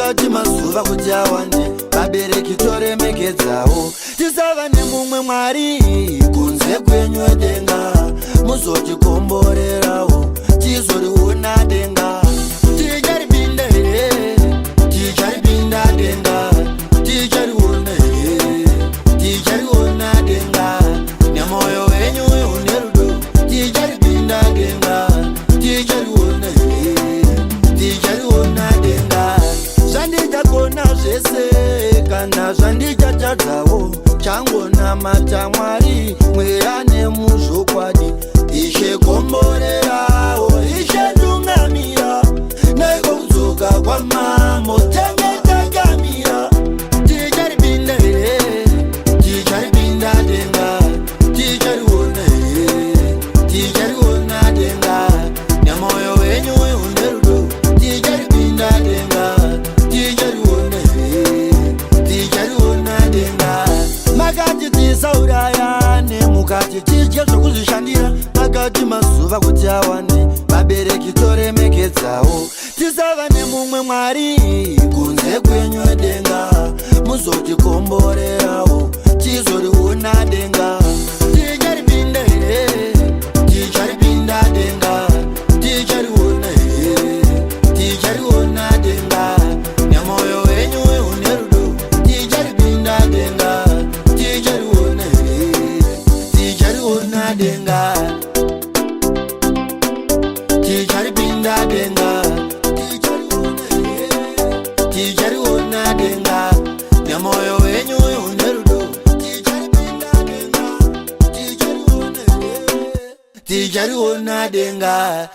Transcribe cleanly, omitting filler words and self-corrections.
makati mazuva kuti awande vabereki toremekedzawo tisava nemumwe mwari kunze kwenyu denga muzotikomborerawo tizoriona denga ticharipinda here ticharipinda denga tichariona here tichariona denga nemoyo wenyu une rudo ticharipinda denga tichariona here tichariona denga zvandichakona zvese kana zvandichatadzawo changona mata mwari mweya nemuzvokwadi ishe komborerawo ishe tungamira naiko kudzoka kwamamo tangetangamira ticharipinda here ticharipinda denga tichariona here tichariona denga nemoyo wenyu une rudo ticharipinda denga tichariona here tichariona denga makati tisauraya nemukati tidye zvokuzvishandira makati mazuva kuti awane vabereki toremekedzawo tisava nemumwe mwari kunze kwenyu denga muzotikomborerawo tizoriona denga ticharipinda here ticharipinda denga tichariona here tichariona denga nemoyo wenyu une rudo ticharipinda denga tichariona here tichariona denga ticharipinda denga tichariona denga nemoyo wenyu une rudo ticharipinda denga tichariona here tichariona denga